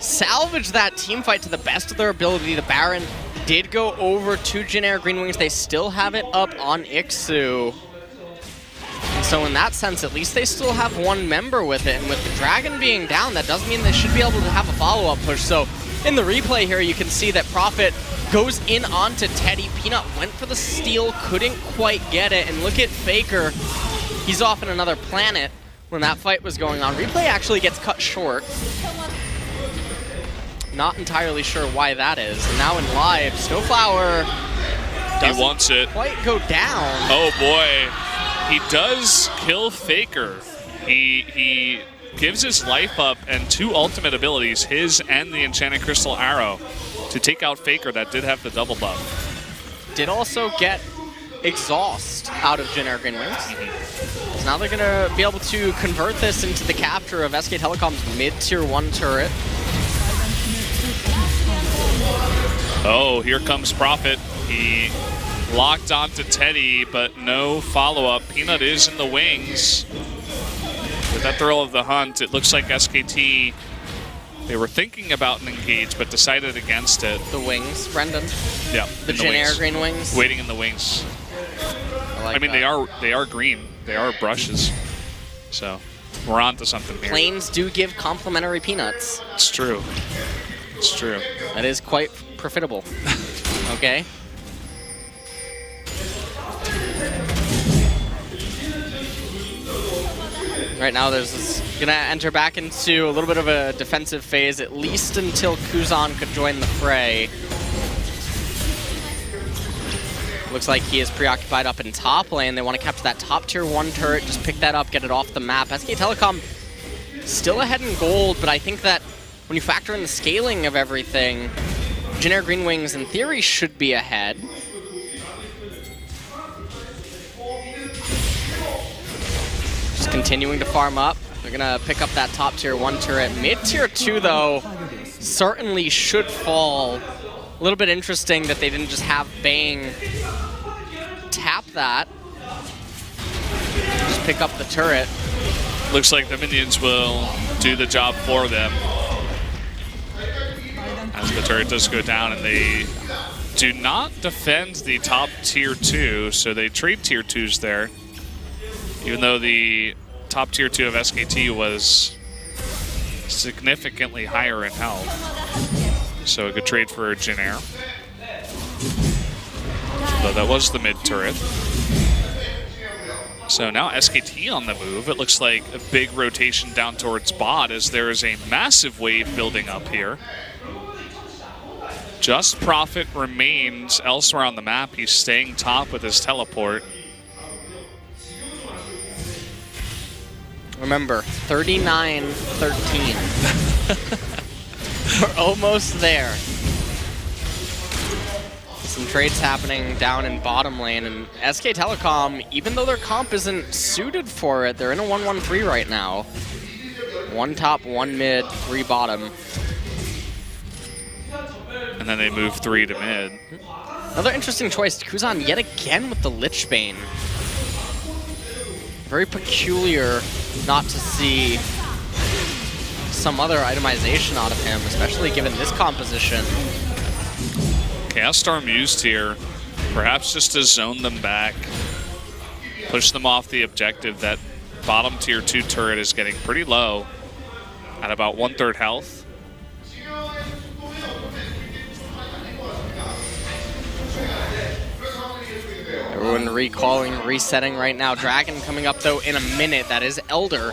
salvage that team fight to the best of their ability. The Baron did go over to Jin Air Greenwings. They still have it up on Ixu. And so in that sense, at least they still have one member with it. And with the Dragon being down, that does mean they should be able to have a follow-up push. So in the replay here, you can see that Prophet goes in onto Teddy. Peanut went for the steal, couldn't quite get it. And look at Faker. He's off in another planet when that fight was going on. Replay actually gets cut short. Not entirely sure why that is. And now in live, Snowflower doesn't quite go down. Oh boy, he does kill Faker. He gives his life up and 2 ultimate abilities, his and the Enchanted Crystal Arrow, to take out Faker that did have the double buff. Did also get exhaust out of Jin Air Greenwings. So now they're going to be able to convert this into the capture of SK Telecom's mid-tier 1 turret. Oh, here comes Prophet. He locked onto Teddy, but no follow-up. Peanut is in the wings. With that thrill of the hunt, it looks like SKT, they were thinking about an engage, but decided against it. The wings, Brendan. Yeah, The Jin Air Greenwings. Waiting in the wings. I mean, they are green. They are brushes. So we're on to something here. Planes do give complimentary peanuts. It's true. It's true. That is quite profitable. Okay. Right now, there's gonna enter back into a little bit of a defensive phase, at least until Kuzan could join the fray. Looks like he is preoccupied up in top lane. They want to capture that top tier 1 turret, just pick that up, get it off the map. SK Telecom still ahead in gold, but I think that when you factor in the scaling of everything, Jin Air Greenwings in theory should be ahead. Just continuing to farm up. They're gonna pick up that top tier 1 turret. Mid tier 2 though, certainly should fall. A little bit interesting that they didn't just have Bang tap that. Just pick up the turret. Looks like the minions will do the job for them. As the turret does go down, and they do not defend the top tier 2, so they trade tier 2s there. Even though the top tier 2 of SKT was significantly higher in health. So a good trade for Jin Air. So that was the mid turret. So now SKT on the move. It looks like a big rotation down towards bot as there is a massive wave building up here. Just Prophet remains elsewhere on the map. He's staying top with his teleport. Remember, 39-13. We're almost there. Some trades happening down in bottom lane, and SK Telecom, even though their comp isn't suited for it, they're in a 1-1-3 right now. 1 top, 1 mid, 3 bottom. And then they move 3 to mid. Another interesting choice, Kuzan yet again with the Lich Bane. Very peculiar not to see some other itemization out of him, especially given this composition. Chaos Storm used here, perhaps just to zone them back, push them off the objective. That bottom tier 2 turret is getting pretty low at about 1/3 health. Everyone recalling, resetting right now. Dragon coming up though in a minute. That is Elder.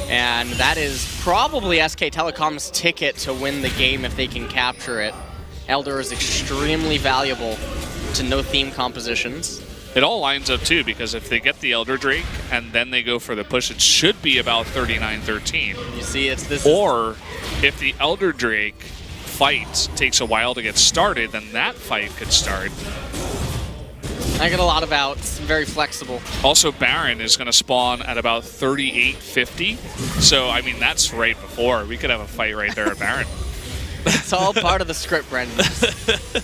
And that is probably SK Telecom's ticket to win the game if they can capture it. Elder is extremely valuable to no theme compositions. It all lines up too, because if they get the Elder Drake and then they go for the push, it should be about 39-13. You see, it's this. Or if the Elder Drake fight takes a while to get started, then that fight could start. I get a lot of outs, very flexible. Also, Baron is going to spawn at about 38-50. So, I mean, that's right before. We could have a fight right there at Baron. It's all part of the script, Brendan.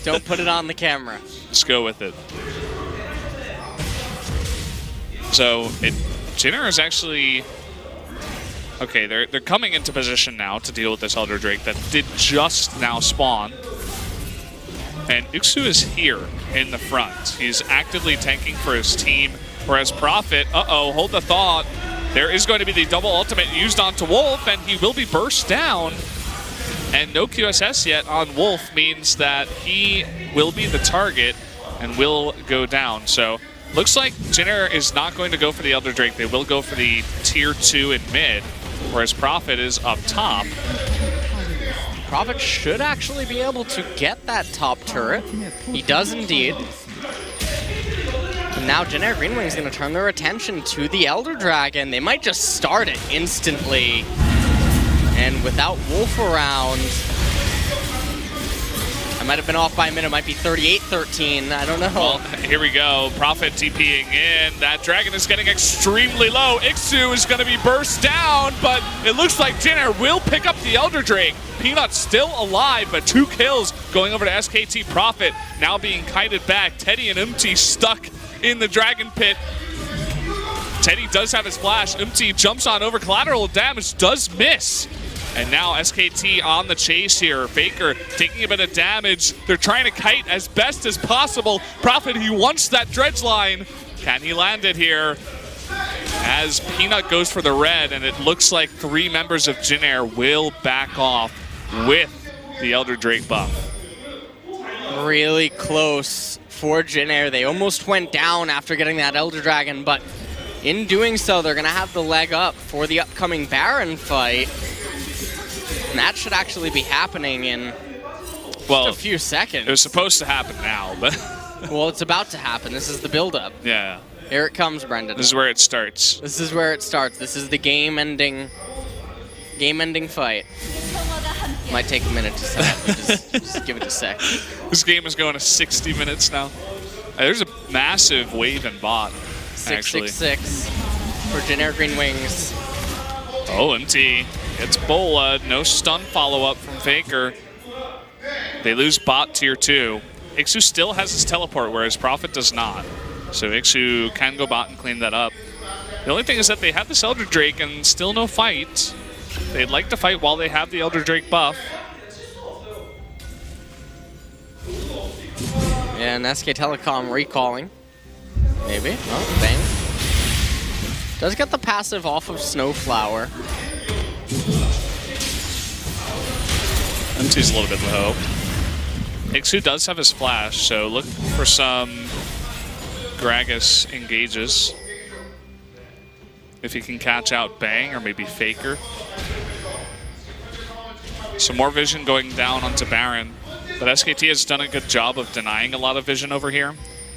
Don't put it on the camera. Let's go with it. So, Jin Air is actually... Okay, they're coming into position now to deal with this Elder Drake that did just now spawn. And Uxu is here in the front. He's actively tanking for his team, whereas Prophet, hold the thought. There is going to be the double ultimate used onto Wolf, and he will be burst down. And no QSS yet on Wolf means that he will be the target and will go down. So looks like Jin Air is not going to go for the Elder Drake. They will go for the tier 2 in mid, whereas Prophet is up top. Prophet should actually be able to get that top turret. He does indeed. And now Jin Air Greenwings is going to turn their attention to the Elder Dragon. They might just start it instantly. And without Wolf around, I might have been off by a minute. It might be 38-13. I don't know. Well, here we go. Prophet TPing in. That dragon is getting extremely low. Ixu is going to be burst down, but it looks like Jin Air will pick up the Elder Drake. Peanut still alive, but 2 kills going over to SKT Prophet. Now being kited back. Teddy and Umti stuck in the dragon pit. Teddy does have his flash. Umti jumps on over. Collateral damage does miss. And now SKT on the chase here. Faker taking a bit of damage. They're trying to kite as best as possible. Prophet, he wants that dredge line. Can he land it here? As Peanut goes for the red, and it looks like 3 members of Jin Air will back off with the Elder Drake buff. Really close for Jin Air. They almost went down after getting that Elder Dragon, but in doing so, they're going to have the leg up for the upcoming Baron fight. And that should actually be happening in just a few seconds. It was supposed to happen now, but... Well, it's about to happen. This is the build-up. Yeah. Here it comes, Brendan. This is where it starts. This is where it starts. This is the game-ending fight. Might take a minute to set up, but just give it a sec. This game is going to 60 minutes now. There's a massive wave in bot, actually. 666 for Jin Air Greenwings. Oh, MT gets Bola. No stun follow-up from Faker. They lose bot tier 2. Ixu still has his teleport, whereas Prophet does not. So Ixu can go bot and clean that up. The only thing is that they have this Elder Drake and still no fight. They'd like to fight while they have the Elder Drake buff. And SK Telecom recalling. Maybe. Oh, bang. Does get the passive off of Snowflower. MT's a little bit low. Ixu does have his flash, so look for some Gragas engages. If he can catch out Bang or maybe Faker. Some more vision going down onto Baron. But SKT has done a good job of denying a lot of vision over here.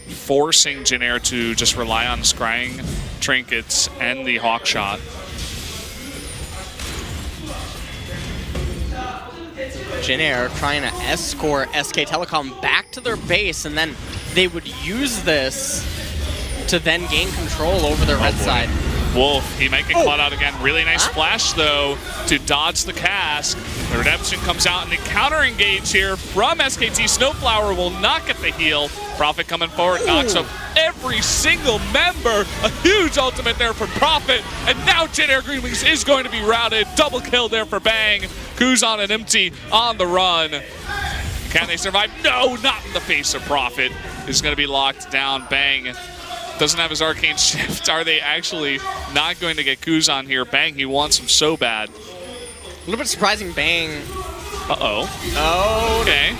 Forcing Jin Air to just rely on scrying trinkets and the hawk shot. Jin Air trying to escort SK Telecom back to their base, and then they would use this to then gain control over the red side. Wolf, he might get caught out again. Really nice flash, though, to dodge the cask. The redemption comes out, and the counter engage here from SKT. Snowflower will not get the heal. Prophet coming forward, knocks up every single member. A huge ultimate there for Prophet, and now Jin Air Greenwings is going to be routed. Double kill there for Bang. Kuzan and Empty on the run. Can they survive? No, not in the face of Prophet. Is going to be locked down. Bang doesn't have his arcane shift. Are they actually not going to get Kuzan here? Bang, he wants him so bad. A little bit surprising, Bang. Uh-oh. Oh. Okay.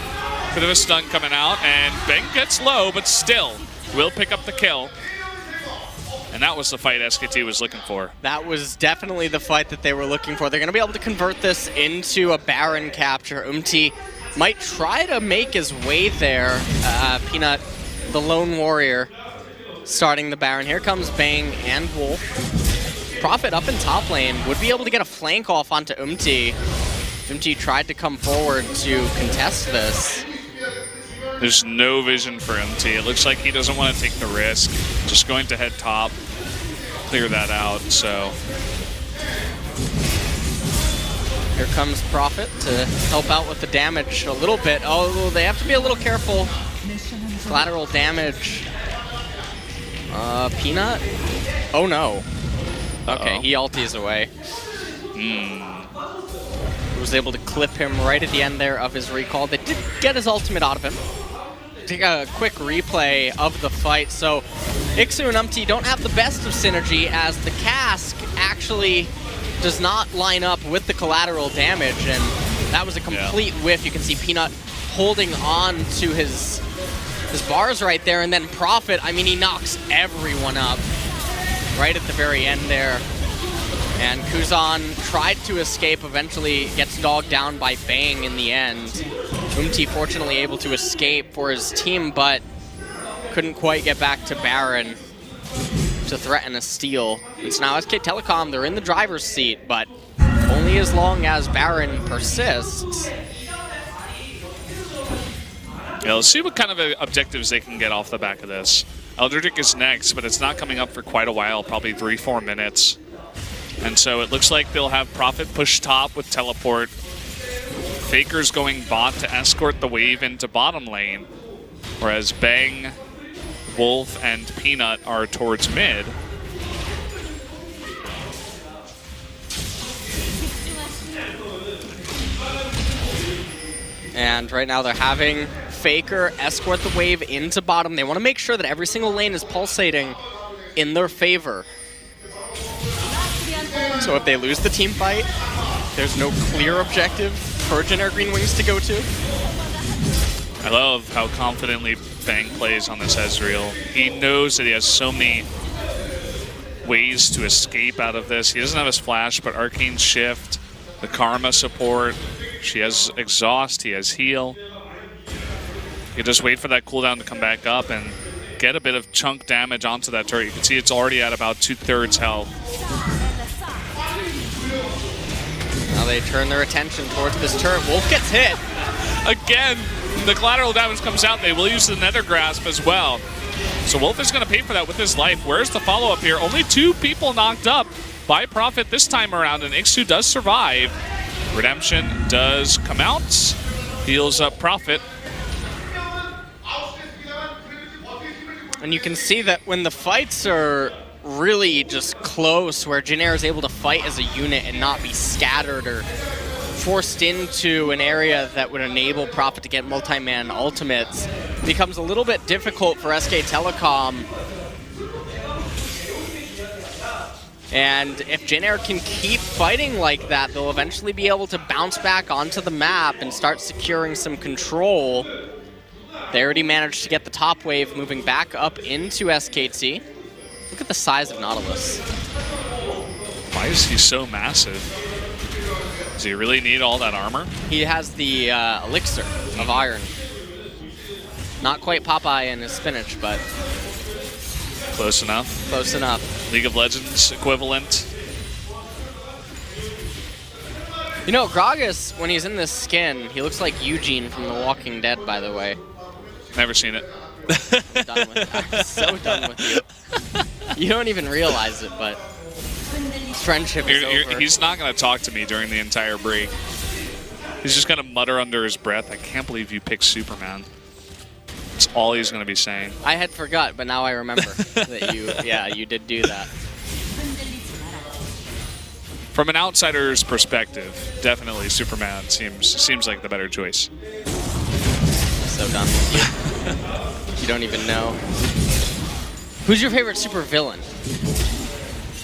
Bit of a stun coming out, and Bang gets low, but still will pick up the kill. And that was the fight SKT was looking for. That was definitely the fight that they were looking for. They're going to be able to convert this into a Baron capture. Umti might try to make his way there. Peanut, the lone warrior, starting the Baron. Here comes Bang and Wolf. Prophet up in top lane would be able to get a flank off onto Umti. Umti tried to come forward to contest this. There's no vision for MT. It looks like he doesn't want to take the risk. Just going to head top, clear that out, so. Here comes Prophet to help out with the damage a little bit. Oh, they have to be a little careful. Collateral damage. Peanut? Oh no. Okay, he ulties away. Was able to clip him right at the end there of his recall. They did get his ultimate out of him. Take a quick replay of the fight. So Ixu and Umti don't have the best of synergy, as the cask actually does not line up with the collateral damage, and that was a complete whiff. You can see Peanut holding on to his bars right there, and then Prophet, I mean, he knocks everyone up right at the very end there. And Kuzan tried to escape, eventually gets dogged down by Bang in the end. Umti fortunately able to escape for his team, but couldn't quite get back to Baron to threaten a steal. It's now SK Telecom, they're in the driver's seat, but only as long as Baron persists. Yeah, let's see what kind of objectives they can get off the back of this. Eldritch is next, but it's not coming up for quite a while, probably 3-4 minutes. And so it looks like they'll have Prophet push top with teleport. Faker's going bot to escort the wave into bottom lane, whereas Bang, Wolf, and Peanut are towards mid. And right now they're having Faker escort the wave into bottom. They want to make sure that every single lane is pulsating in their favor. So if they lose the team fight, there's no clear objective for generic Greenwings to go to. I love how confidently Bang plays on this Ezreal. He knows that he has so many ways to escape out of this. He doesn't have his flash, but Arcane Shift, the Karma support. She has Exhaust, he has Heal. You just wait for that cooldown to come back up and get a bit of chunk damage onto that turret. You can see it's already at about 2/3 health. Now they turn their attention towards this turret. Wolf gets hit. Again, the collateral damage comes out. They will use the Nether Grasp as well. So Wolf is going to pay for that with his life. Where's the follow-up here? Only 2 people knocked up by Prophet this time around, and Ixu does survive. Redemption does come out. Heals up Prophet. And you can see that when the fights are really just close, where Jinair is able to fight as a unit and not be scattered or forced into an area that would enable Prophet to get multi-man ultimates, it becomes a little bit difficult for SK Telecom. And if Jinair can keep fighting like that, they'll eventually be able to bounce back onto the map and start securing some control. They already managed to get the top wave moving back up into SKT. Look at the size of Nautilus. Why is he so massive? Does he really need all that armor? He has the elixir of iron. Not quite Popeye and his spinach, but Close enough. close enough. League of Legends equivalent. You know, Gragas, when he's in this skin, he looks like Eugene from The Walking Dead, by the way. Never seen it. I'm done with I'm so done with you. You don't even realize it, but friendship is over. He's not going to talk to me during the entire break. He's just going to mutter under his breath, "I can't believe you picked Superman." That's all he's going to be saying. I had forgot, but now I remember that you did do that. From an outsider's perspective, definitely Superman seems like the better choice. So done with you. You don't even know. Who's your favorite super villain?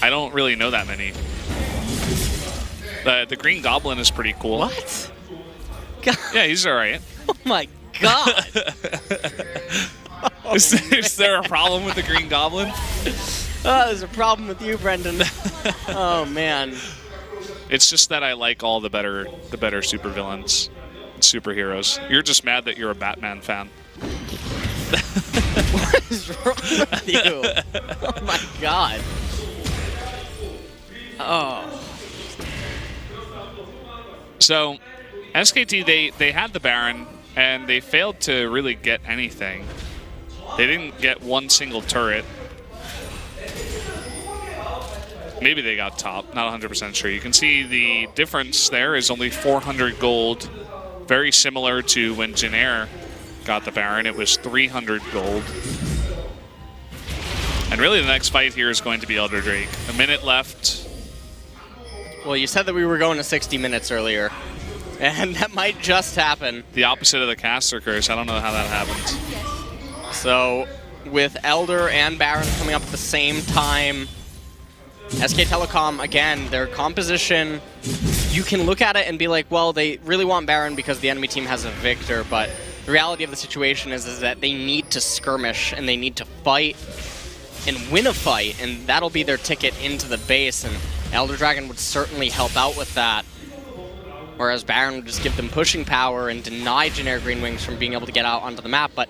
I don't really know that many. The Green Goblin is pretty cool. What? God. Yeah, he's alright. Oh my god. Is there a problem with the Green Goblin? Oh, there's a problem with you, Brendan. Oh man. It's just that I like all the better supervillains, superheroes. You're just mad that you're a Batman fan. What is wrong with you? Oh my god. Oh. So, SKT, they had the Baron, and they failed to really get anything. They didn't get one single turret. Maybe they got top, not 100% sure. You can see the difference there is only 400 gold. Very similar to when Jinair got the Baron, it was 300 gold. And really the next fight here is going to be Elder Drake. A minute left. Well, you said that we were going to 60 minutes earlier, and that might just happen. The opposite of the caster curse. I don't know how that happened. So, with Elder and Baron coming up at the same time, SK Telecom, again, their composition, you can look at it and be like, well, they really want Baron because the enemy team has a Victor, but the reality of the situation is that they need to skirmish and they need to fight and win a fight, and that'll be their ticket into the base, and Elder Dragon would certainly help out with that, whereas Baron would just give them pushing power and deny generic Greenwings from being able to get out onto the map. But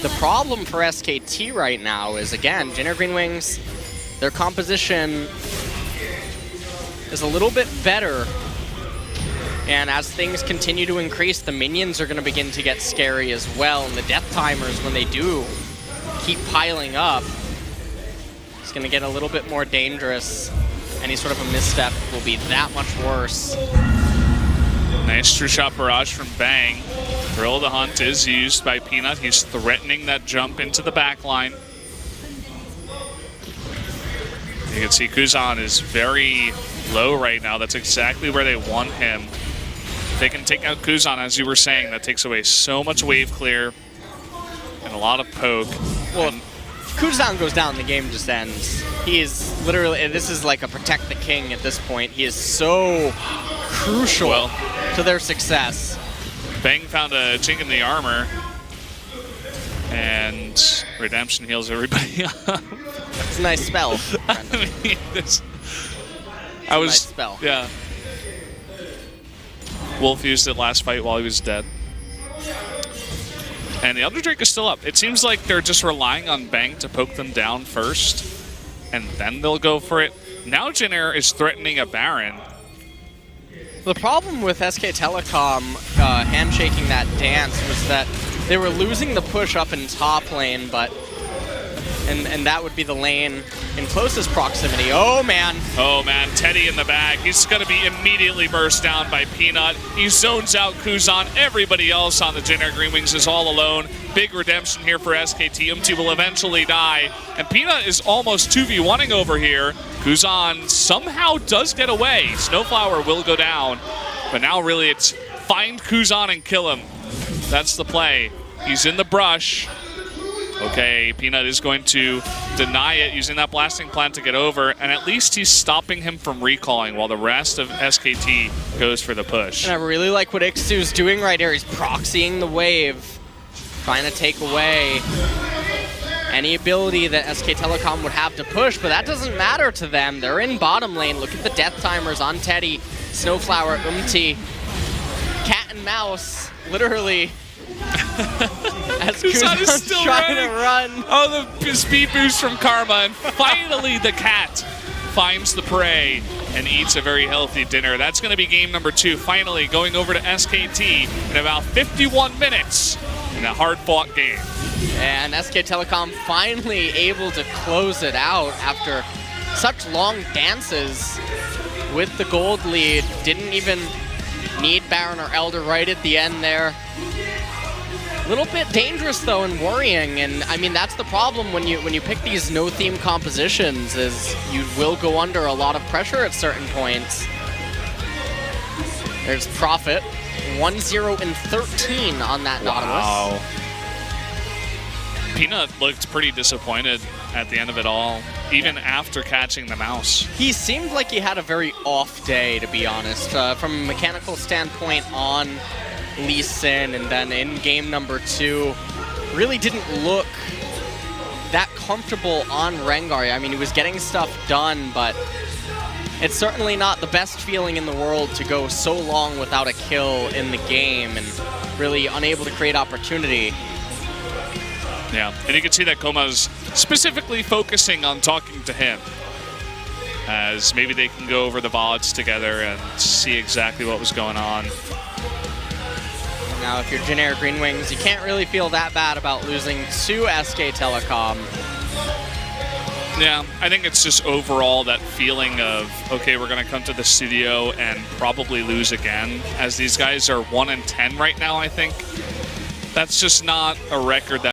the problem for SKT right now is, again, generic Greenwings, their composition is a little bit better And as things continue to increase, the minions are going to begin to get scary as well. And the death timers, when they do keep piling up, it's going to get a little bit more dangerous. Any sort of a misstep will be that much worse. Nice true shot barrage from Bang. Thrill the Hunt is used by Peanut. He's threatening that jump into the back line. You can see Kuzan is very low right now. That's exactly where they want him. If they can take out Kuzan, as you were saying, that takes away so much wave clear and a lot of poke. Well, if Kuzan goes down, the game just ends. He is literally, this is like a protect the king at this point. He is so crucial to their success. Bang found a chink in the armor, and Redemption heals everybody up. It's a nice spell. I mean, nice spell. Yeah. Wolf used it last fight while he was dead. And the Elder Drake is still up. It seems like they're just relying on Bang to poke them down first, and then they'll go for it. Now Jin Air is threatening a Baron. The problem with SK Telecom handshaking that dance was that they were losing the push up in top lane, but and that would be the lane in closest proximity. Oh man! Oh man, Teddy in the bag. He's going to be immediately burst down by Peanut. He zones out Kuzan. Everybody else on the Jin Air Greenwings is all alone. Big redemption here for SKT. Umti will eventually die, and Peanut is almost 2v1ing over here. Kuzan somehow does get away. Snowflower will go down, but now really it's find Kuzan and kill him. That's the play. He's in the brush. Okay, Peanut is going to deny it using that blasting plant to get over, and at least he's stopping him from recalling while the rest of SKT goes for the push. And I really like what Ixtu's doing right here. He's proxying the wave, trying to take away any ability that SK Telecom would have to push, but that doesn't matter to them. They're in bottom lane. Look at the death timers on Teddy, Snowflower, Umti, cat and mouse, literally. As Kuzan is still trying to run. Oh, the speed boost from Karma, and finally the cat finds the prey and eats a very healthy dinner. That's going to be game number 2, finally going over to SKT in about 51 minutes in a hard-fought game. And SK Telecom finally able to close it out after such long dances with the gold lead. Didn't even need Baron or Elder right at the end there. A little bit dangerous though and worrying, and I mean that's the problem when you pick these no-theme compositions, is you will go under a lot of pressure at certain points. There's Prophet, 1-0-13 on that Nautilus. Wow. Peanut looked pretty disappointed at the end of it all, even after catching the mouse. He seemed like he had a very off day, to be honest. From a mechanical standpoint on Lee Sin, and then in game number 2, really didn't look that comfortable on Rengar. I mean, he was getting stuff done, but it's certainly not the best feeling in the world to go so long without a kill in the game and really unable to create opportunity. Yeah, and you can see that Koma's specifically focusing on talking to him, as maybe they can go over the VODs together and see exactly what was going on. Now, if you're Jin Air Greenwings, you can't really feel that bad about losing to SK Telecom. Yeah, I think it's just overall that feeling of, okay, we're going to come to the studio and probably lose again, as these guys are 1-10 right now, I think. That's just not a record that